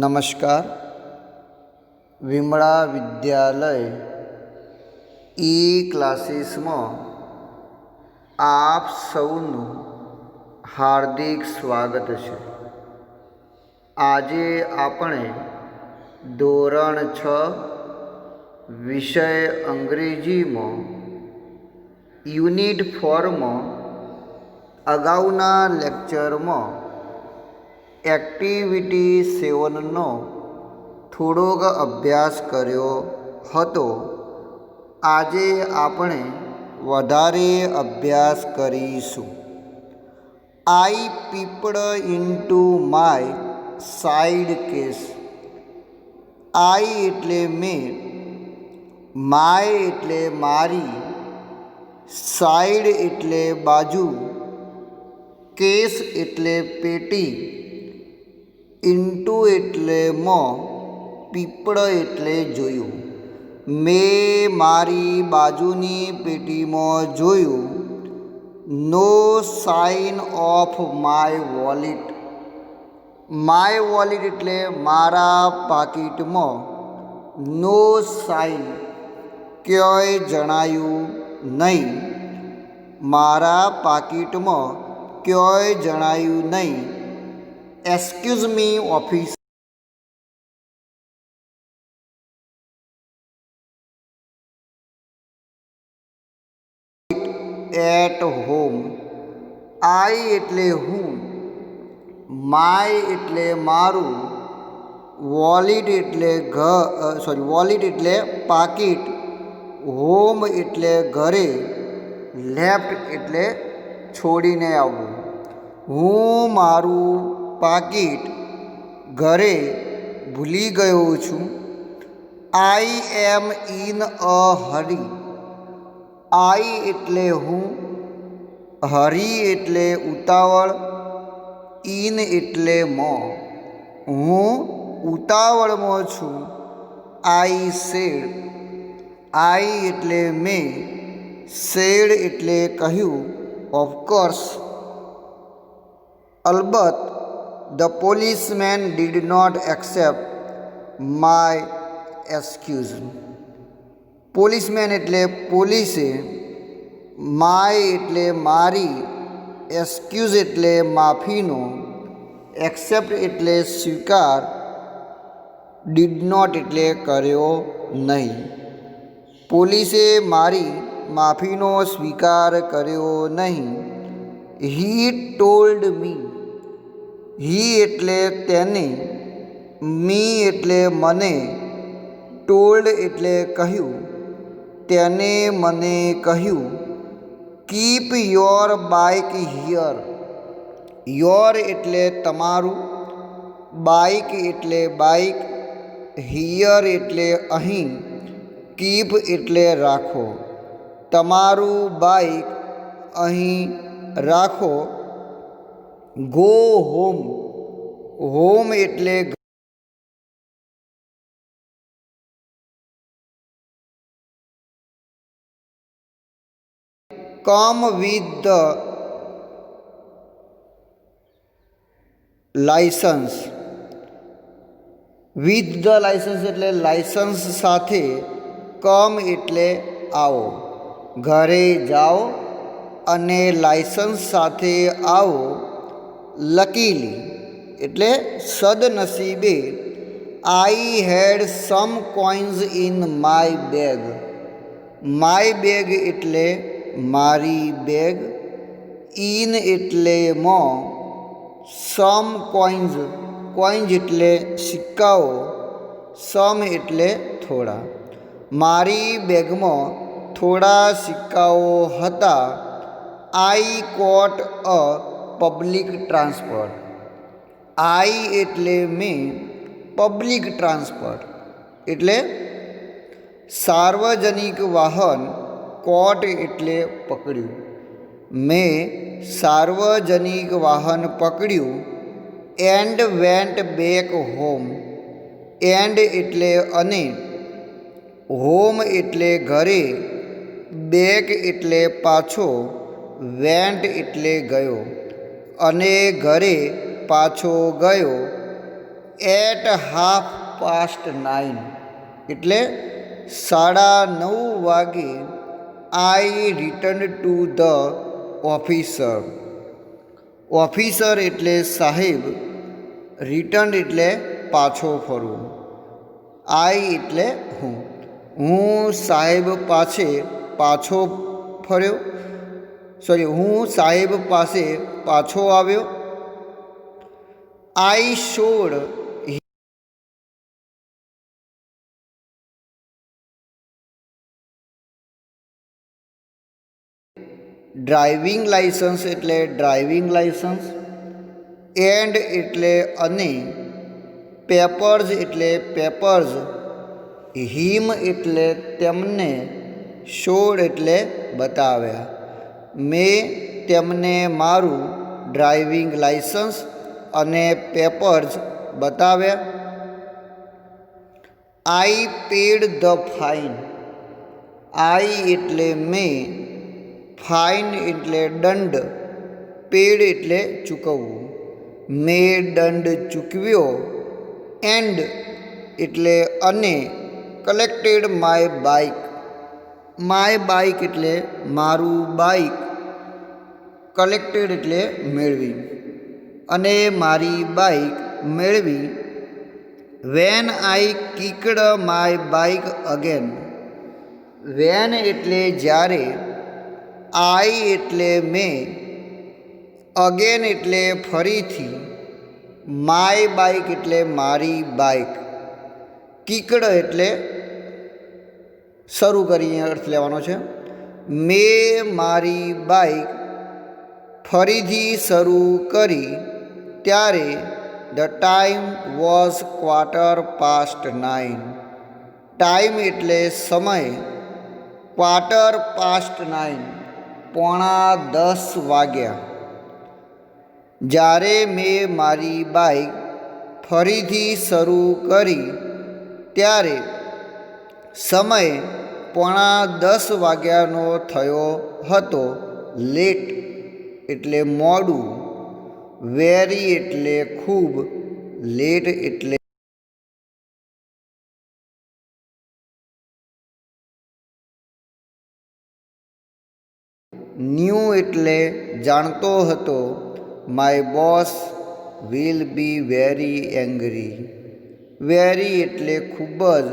નમસ્કાર. વિમળા વિદ્યાલય ઈ ક્લાસીસમાં આપ સૌનું હાર્દિક સ્વાગત છે. આજે આપણે ધોરણ 6 વિષય અંગ્રેજીમાં યુનિટ 4માં અગાઉના લેક્ચરમાં એક્ટિવિટી 7નો થોડોક અભ્યાસ કર્યો હતો. આજે આપણે વધારે અભ્યાસ કરીશું. આઈ પીપડ ઇન્ટુ માય સાઇડ કેસ. આઈ એટલે મેં, માય એટલે મારી, સાઈડ એટલે બાજુ, કેસ એટલે પેટી, ઇન્ટુ એટલે માં, પીપળ એટલે જોયું. મેં મારી બાજુની પેટીમાં જોયું. No sign of my wallet. My wallet એટલે મારા પાકીટમાં. નો સાઇન ક્યાંય જણાયું નહીં. મારા પાકીટમાં ક્યાંય જણાયું નહીં. Excuse me office. At home. I એટલે હું, માય એટલે મારું, વોલેટ એટલે વોલેટ એટલે પાકીટ, હોમ એટલે ઘરે, લેફ્ટ એટલે છોડીને આવવું. હું મારું પાકીટ ઘરે ભૂલી ગયો છું. આઈ એમ ઇન અ હરી. આઈ એટલે હું, હરી એટલે ઉતાવળ, ઇન એટલે માં. હું ઉતાવળમાં છું. I said. આઈ એટલે મેં, સેડ એટલે કહ્યું. ઓફકોર્સ અલબત્ત. The policeman did not accept my excuse. Policeman એટલે પોલીસે, માય એટલે મારી, એક્સક્યુઝ એટલે માફીનો, એક્સેપ્ટ એટલે સ્વીકાર, ડીડ નોટ એટલે કર્યો નહીં. પોલીસે મારી માફીનો સ્વીકાર કર્યો નહીં. હી ટોલ્ડ મી. હી એટલે તેને, મી એટલે મને, ટોલ્ડ એટલે કહ્યું, તેને મને કહ્યું. Keep your bike here. Your એટલે તમારું, બાઇક એટલે બાઇક, હિયર એટલે અહીં, કીપ એટલે રાખો. તમારું બાઇક અહીં રાખો. Go home. હોમ એટલે come with the licence. With the licence એટલે લાઇસન્સ સાથે. કમ એટલે આવો. ઘરે જાઓ અને લાઇસન્સ સાથે આવો. લકીલી એટલે સદનસીબે. I had some coins in my bag. My bag એટલે મારી બેગ, ઇન એટલે માં, સમ કોઇન્સ, કોઇન્સ એટલે સિક્કાઓ, સમ એટલે થોડા. મારી બેગમાં થોડા સિક્કાઓ હતા. આઈ કોટ અ પબ્લિક ટ્રાન્સપોર્ટ. આઈ એટલે મેં, પબ્લિક ટ્રાન્સપોર્ટ એટલે સાર્વજનિક વાહન, કોટ એટલે પકડ્યું. મેં સાર્વજનિક વાહન પકડ્યું. And went back home. And એટલે અને, હોમ એટલે ઘરે, બેક એટલે પાછો, વેન્ટ એટલે ગયો, અને ઘરે પાછો ગયો. એટ 9:30 એટલે 9:30 વાગે I return to the officer. Officer એટલે સાહેબ, રિટર્ન એટલે પાછો ફરવું, આઈ એટલે હું સાહેબ પાસે પાછો ફર્યો, હું સાહેબ પાસે પાછો આવ્યો. આઈ શોડ ડ્રાઇવિંગ લાઇસન્સ એટલે ડ્રાઇવિંગ લાઇસન્સ, એન્ડ એટલે અને, પેપર્સ એટલે પેપર્સ, હિમ એટલે તેમને, શોડ એટલે બતાવ્યા. મેં તેમને મારું ડ્રાઇવિંગ લાઇસન્સ અને પેપર્સ બતાવ્યા. આઈ પેડ ધ ફાઇન. આઈ એટલે મેં, ફાઇન એટલે દંડ, પેડ એટલે ચૂકવવું. મેં દંડ ચૂકવ્યો. એન્ડ એટલે અને, collected my bike. My bike એટલે મારું બાઇક, કલેક્ટેડ એટલે મેળવી, અને મારી બાઇક મેળવી. When I kicked my bike again. When એટલે જ્યારે, આઈ એટલે મેં, અગેન એટલે ફરીથી, માય બાઇક એટલે મારી બાઇક, કિકડ એટલે શરૂ કરી અર્થ લેવાનો છે. મેં મારી બાઇક ફરીથી શરૂ કરી ત્યારે ધ ટાઈમ વોઝ 9:15. ટાઈમ એટલે સમય, 9:15 9:10 વાગ્યા. જ્યારે મેં મારી બાઇક ફરીથી શરૂ કરી ત્યારે સમય 9:10 વાગ્યાનો થયો હતો. લેટ એટલે મોડું, વેરી એટલે ખૂબ, લેટ એટલે ન્યૂ એટલે જાણતો હતો. My boss will be very angry. Very એટલે ખૂબ જ,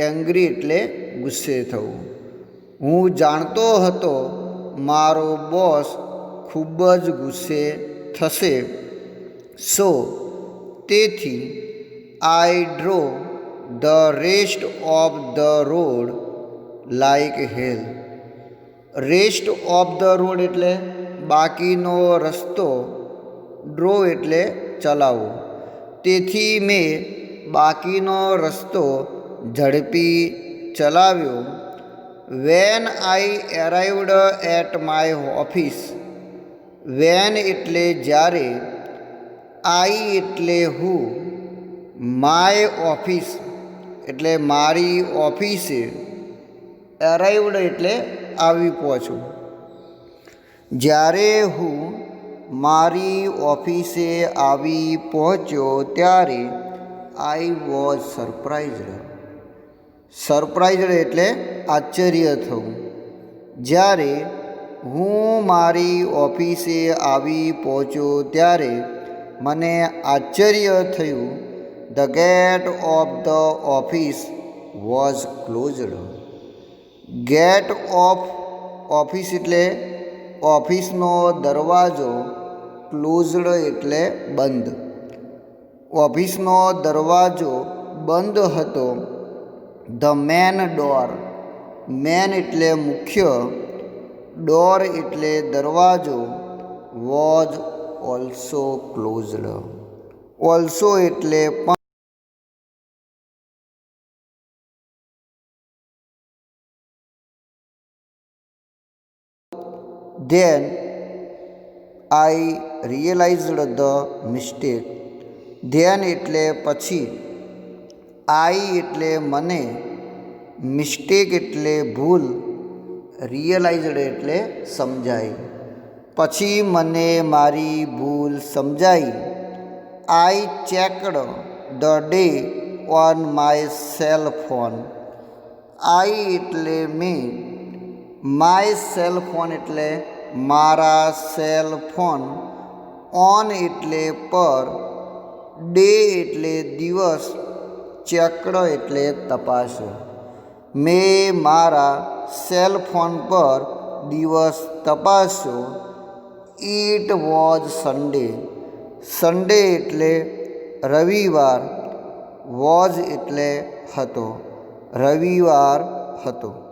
એંગ્રી એટલે ગુસ્સે થવું. હું જાણતો હતો મારો બોસ ખૂબ જ ગુસ્સે થશે. સો તેથી I drove the rest of the road like hell. Rest of the road એટલે બાકીનો રસ્તો, ડ્રો એટલે ચલાવવો. તેથી મેં બાકીનો રસ્તો ઝડપી ચલાવ્યો. When I arrived at my office. When એટલે જ્યારે, આઈ એટલે હું, માય ઓફિસ એટલે મારી ઓફિસે, એરાઇવડ એટલે આવી પહોંચું. જ્યારે હું મારી ઓફિસે આવી પહોંચ્યો ત્યારે આઈ વોઝ સરપ્રાઇઝડ. સરપ્રાઇઝડ એટલે આશ્ચર્ય થવું. જ્યારે હું મારી ઓફિસે આવી પહોંચ્યો ત્યારે મને આશ્ચર્ય થયું. The gate of the office was closed. Gate of office એટલે ઓફિસનો દરવાજો, ક્લોઝડ એટલે બંધ. ઓફિસનો દરવાજો બંધ હતો. The main door. મેન એટલે મુખ્ય, ડોર એટલે દરવાજો, વોઝ ઓલ્સો ક્લોઝડ. ઓલ્સો એટલે પણ. Then I realised the mistake. Then એટલે પછી, આઈ એટલે મને, મિસ્ટેક એટલે ભૂલ, રિયલાઇઝડ એટલે સમજાઈ. પછી મને મારી ભૂલ સમજાઈ. I checked the day on my cell phone. I એટલે મેં, માય સેલ ફોન એટલે મારા સેલ ફોન, ઓન એટલે પર, ડે એટલે દિવસ, ચેકડ એટલે તપાસ્યો. મેં મારા સેલ ફોન પર દિવસ તપાસ્યો. It was Sunday. સન્ડે એટલે રવિવાર, વોઝ એટલે હતો, રવિવાર હતો.